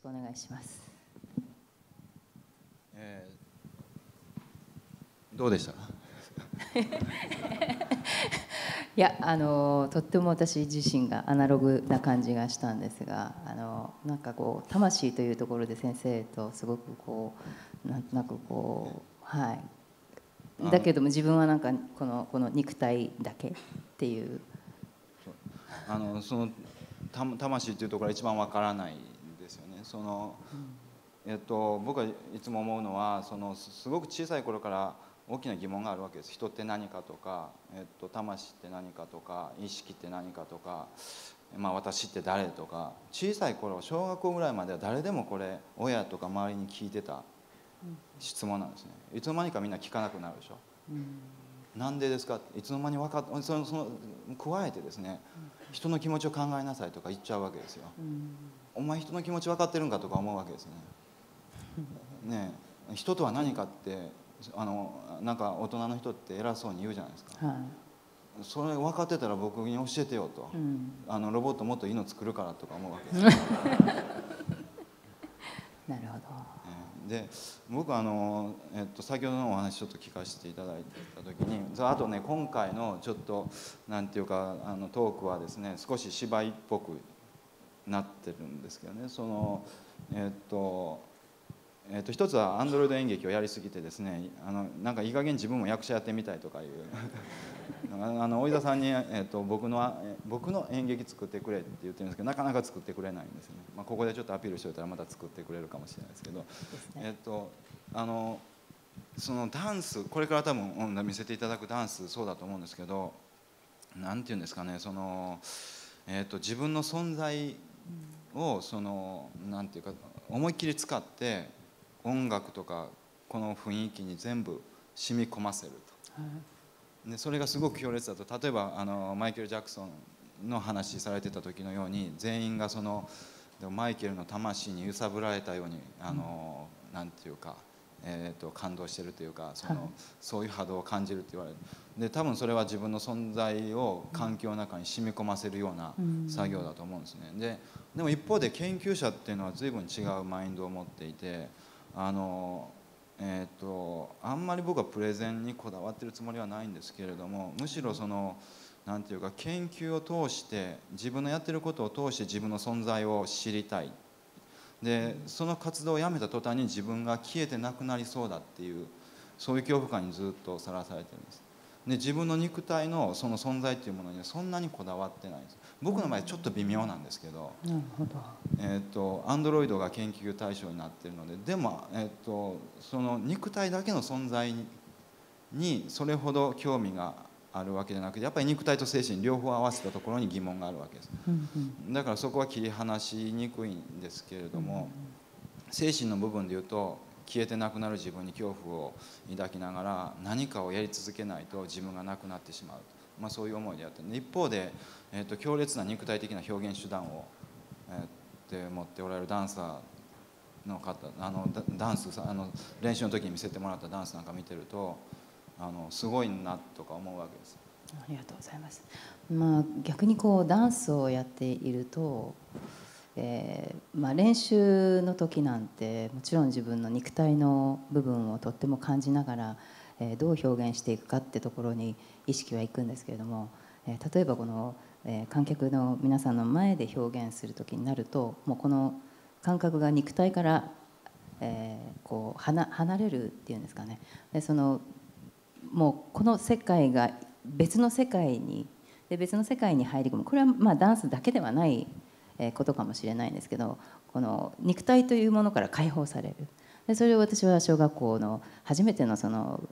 くお願いします。どうでした？いや、とっても私自身がアナログな感じがしたんですが、なんかこう魂というところで先生とすごくこうなんとなくこう、はい、だけども自分はなんかこの肉体だけっていう、その魂というところが一番わからないんですよね。僕はいつも思うのは、すごく小さい頃から大きな疑問があるわけです。人って何かとか、魂って何かとか、意識って何かとか、私って誰とか、小さい頃小学校ぐらいまでは誰でもこれ親とか周りに聞いてた質問なんですね。いつの間にかみんな聞かなくなるでしょ。なんでですか、いつの間に分かっ加えてですね、人の気持ちを考えなさいとか言っちゃうわけですよ。お前人の気持ち分かってるんかとか思うわけですね。ねえ、人とは何かってなんか大人の人って偉そうに言うじゃないですか。それ分かってたら僕に教えてよと、ロボットもっといいの作るからとか思うわけですよ。なるほど。で僕先ほどのお話ちょっと聞かせていただいた時に、あとね、今回のちょっとなんていうかトークはですね、少し芝居っぽくなってるんですけどね、一つはアンドロイド演劇をやりすぎてですね、なんかいい加減自分も役者やってみたいとかいう大井田さんに、僕の演劇作ってくれって言ってるんですけど、なかなか作ってくれないんですよね。ここでちょっとアピールしておいたらまた作ってくれるかもしれないですけど、そのダンス、これから多分見せていただくダンスそうだと思うんですけど、なんていうんですかね、自分の存在をなんていうか思いっきり使って音楽とかこの雰囲気に全部染み込ませると。でそれがすごく強烈だと、例えばマイケル・ジャクソンの話されてた時のように、全員がマイケルの魂に揺さぶられたようになんていうか、感動してるというか、そういう波動を感じるって言われる。で多分それは自分の存在を環境の中に染み込ませるような作業だと思うんですね。でも一方で研究者っていうのは随分違うマインドを持っていて、あんまり僕はプレゼンにこだわってるつもりはないんですけれども、むしろなんていうか研究を通して、自分のやってることを通して自分の存在を知りたい。でその活動をやめた途端に自分が消えてなくなりそうだっていう、そういう恐怖感にずっとさらされてるんです。で自分の肉体のその存在っていうものにはそんなにこだわってないんです。僕の場合ちょっと微妙なんですけど、アンドロイドが研究対象になっているので、でも、その肉体だけの存在にそれほど興味があるわけじゃなくて、やっぱり肉体と精神両方合わせたところに疑問があるわけです。だからそこは切り離しにくいんですけれども、精神の部分でいうと消えてなくなる自分に恐怖を抱きながら何かをやり続けないと自分がなくなってしまう、そういう思いでやってる。一方で、強烈な肉体的な表現手段を、持っておられるダンサーの方、ダンス練習の時に見せてもらったダンスなんか見てるとすごいなとか思うわけです。ありがとうございます。逆にこうダンスをやっていると、練習の時なんてもちろん自分の肉体の部分をとっても感じながら、どう表現していくかってところに意識はいくんですけれども、例えばこの、観客の皆さんの前で表現する時になると、もうこの感覚が肉体から、こう離れるっていうんですかね。でもうこの世界が別の世界に入り込む。これはダンスだけではないことかもしれないんですけど、この肉体というものから解放される。でそれを私は小学校の初めての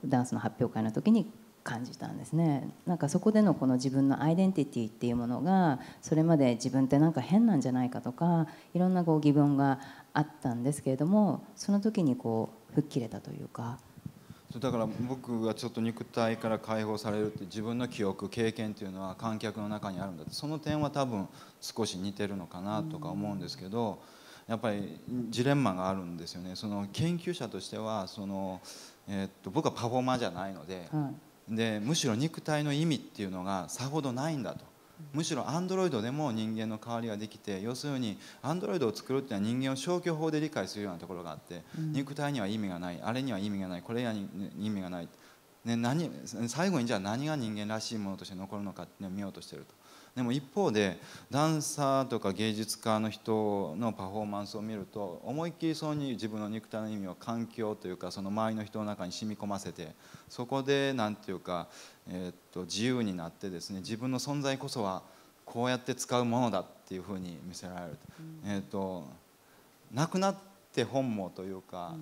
ダンスの発表会の時に感じたんですね。なんかそこでのこの自分のアイデンティティっていうものが、それまで自分ってなんか変なんじゃないかとか、いろんな疑問があったんですけれども、その時に吹っ切れたというか。だから僕がちょっと肉体から解放されるって、自分の記憶経験っていうのは観客の中にあるんだって、その点は多分少し似てるのかなとか思うんですけど、やっぱりジレンマがあるんですよね。研究者としては僕はパフォーマーじゃないので、むしろ肉体の意味っていうのがさほどないんだと。むしろアンドロイドでも人間の代わりができて、要するにアンドロイドを作るっていうのは人間を消去法で理解するようなところがあって、肉体には意味がない、あれには意味がない、これに意味がない、ね、最後にじゃあ何が人間らしいものとして残るのかっていうのを見ようとしてると。でも一方でダンサーとか芸術家の人のパフォーマンスを見ると、思いっきりそうに自分の肉体の意味を環境というかその周りの人の中に染み込ませて、そこで何ていうか、自由になってですね、自分の存在こそはこうやって使うものだっていうふうに見せられる、なくなって本望というか、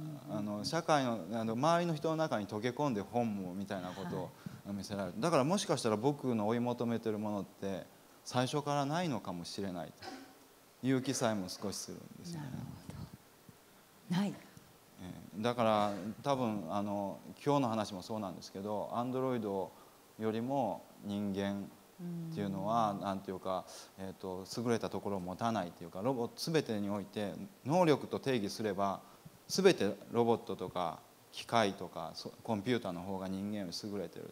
社会の周りの人の中に溶け込んで本望みたいなことを見せられる。だからもしかしたら僕の追い求めてるものって最初からないのかもしれないという気さえも少しするんですよね。ない。だから多分今日の話もそうなんですけど、アンドロイドよりも人間っていうのは何ていうか、優れたところを持たないというか、ロボット全てにおいて能力と定義すれば全てロボットとか機械とかコンピューターの方が人間より優れてる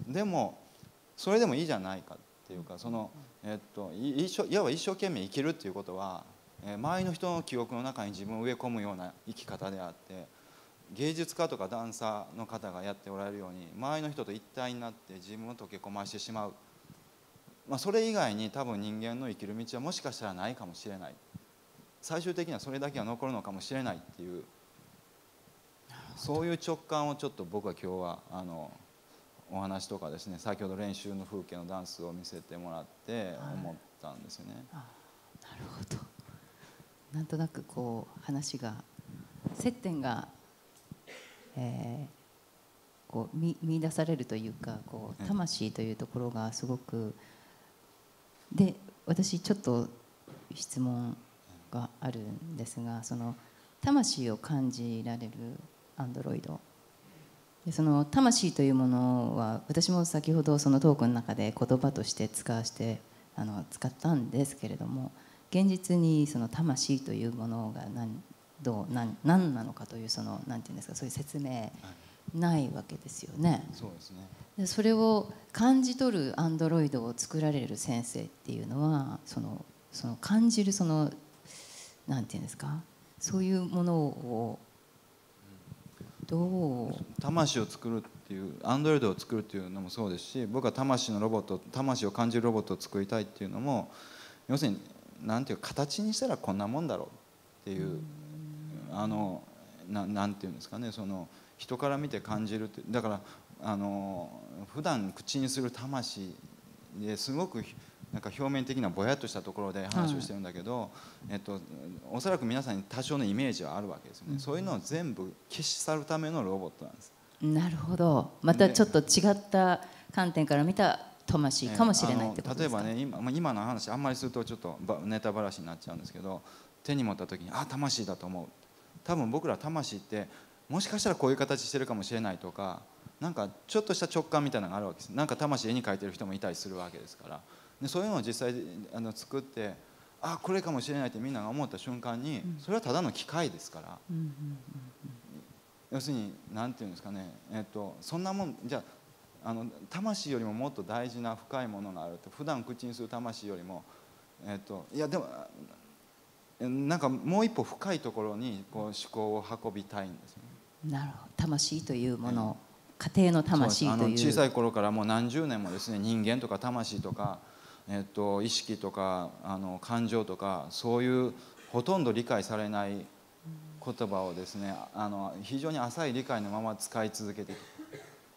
と。でもそれでもいいじゃないかっていうか、いわば一生懸命生きるっていうことは、周りの人の記憶の中に自分を植え込むような生き方であって、芸術家とかダンサーの方がやっておられるように周りの人と一体になって自分を溶け込ましてしまう、それ以外に多分人間の生きる道はもしかしたらないかもしれない、最終的にはそれだけが残るのかもしれないっていう、そういう直感をちょっと僕は今日はお話とかですね、先ほど練習の風景のダンスを見せてもらって思ったんですよね。なるほど。なんとなくこう話が接点が、こう見出されるというか、こう魂というところがすごくで、私ちょっと質問があるんですが、その魂を感じられるアンドロイドで、その魂というものは私も先ほどそのトークの中で言葉として使ったんですけれども、現実にその魂というものが何なのかという、そのなんていうんですか、そういう説明ないわけですよね。そうですね。でそれを感じ取るアンドロイドを作られる先生っていうのは、その感じるなんていうんですか、そういうものをどう魂を作るっていう、アンドロイドを作るっていうのもそうですし、僕は魂を感じるロボットを作りたいっていうのも、要するになんていうか、形にしたらこんなもんだろうっていう、なんていうんですかね、その人から見て感じるって、だから普段口にする魂ですごくなんか表面的なぼやっとしたところで話をしてるんだけど、おそらく皆さんに多少のイメージはあるわけですよね。そういうのを全部消し去るためのロボットなんです。なるほど。またちょっと違った観点から見た魂かもしれないってことですか。例えばね、今の話あんまりするとちょっとネタばらしになっちゃうんですけど、手に持った時に魂だと思う。多分僕ら魂ってもしかしたらこういう形してるかもしれないとか、なんかちょっとした直感みたいなのがあるわけです。なんか魂絵に描いてる人もいたりするわけですから、でそういうのを実際作って、これかもしれないってみんなが思った瞬間に、それはただの機械ですから、要するに何て言うんですかね、そんなもんじゃ魂よりももっと大事な深いものがあると、普段口にする魂よりも、いやでもなんかもう一歩深いところにこう思考を運びたいんですよね。なるほど。魂というもの、家庭の魂という、小さい頃からもう何十年もですね、人間とか魂とか、意識とか感情とか、そういうほとんど理解されない言葉をですね、非常に浅い理解のまま使い続けていく。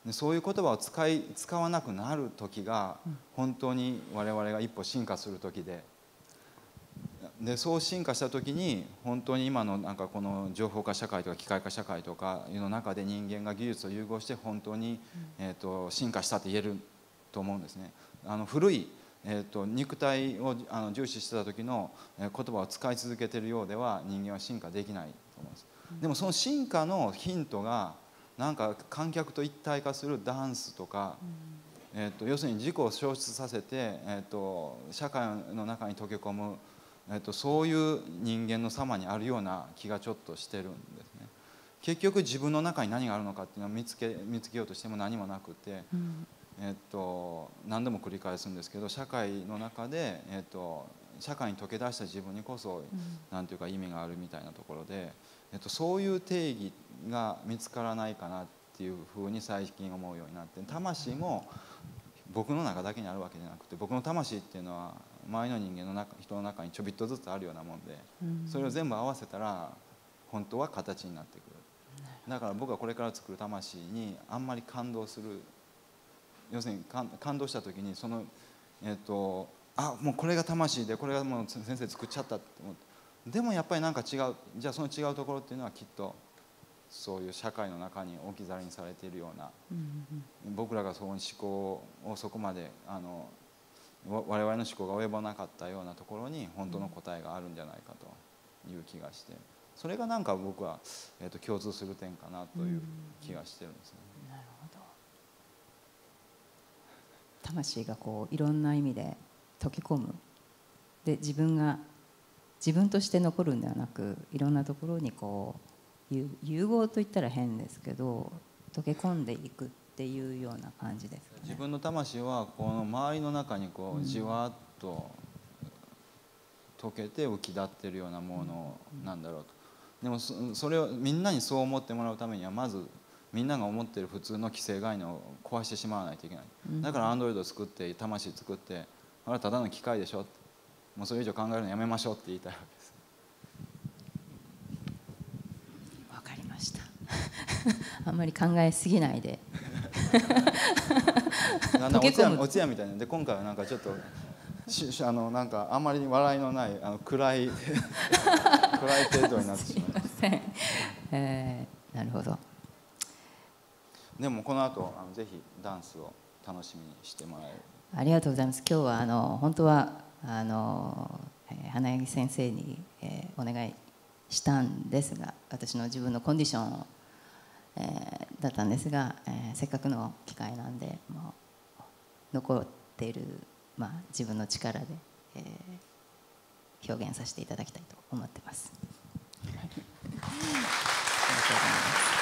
でそういう言葉を使わなくなる時が本当に我々が一歩進化する時で、そう進化した時に本当に今のなんかこの情報化社会とか機械化社会とかいうの中で人間が技術を融合して本当に進化したと言えると思うんですね。古い肉体を重視してた時の言葉を使い続けているようでは人間は進化できないと思うんです。でもその進化のヒントがなんか観客と一体化するダンスとか、要するに自己を消失させて、社会の中に溶け込む、そういう人間の様にあるような気がちょっとしてるんですね。結局自分の中に何があるのかっていうのを見つけようとしても何もなくて、何度も繰り返すんですけど、社会の中で、社会に溶け出した自分にこそ何ていうか意味があるみたいなところで、そういう定義が見つからないかなっていうふうに最近思うようになって、魂も僕の中だけにあるわけじゃなくて、僕の魂っていうのは周りの人間の中、人の中にちょびっとずつあるようなもんで、それを全部合わせたら本当は形になってくる。だから僕はこれから作る魂にあんまり感動する、要するに感動した時にそのあ、もうこれが魂で、これがもう先生作っちゃったって思って、でもやっぱりなんか違う、じゃあその違うところっていうのはきっとそういう社会の中に置き去りにされているような、僕らがそこに思考をそこまで我々の思考が及ばなかったようなところに本当の答えがあるんじゃないかという気がして、それがなんか僕は、共通する点かなという気がしてるんですね。なるほど。魂がこういろんな意味で溶け込む。で自分が自分として残るんではなく、いろんなところにこう融合といったら変ですけど、溶け込んでいくっていうような感じですかね。自分の魂はこの周りの中にこうじわっと溶けて浮き立ってるようなものなんだろうと。でもそれをみんなにそう思ってもらうためには、まずみんなが思ってる普通の既成概念を壊してしまわないといけない。だからアンドロイドを作って魂作って、あれはただの機械でしょ、もうそれ以上考えるのやめましょうって言いたいわけです。わかりましたあんまり考えすぎないでお通夜みたいなんで、今回はなんかちょっとなんかあんまり笑いのない暗い程度になってしまいます。すいません、なるほど。でもこの後ぜひダンスを楽しみにしてもらえる。ありがとうございます。今日は本当は花柳先生に、お願いしたんですが、私の自分のコンディションを、だったんですが、せっかくの機会なんで、もう残っている、自分の力で、表現させていただきたいと思ってます。ありがとうございます。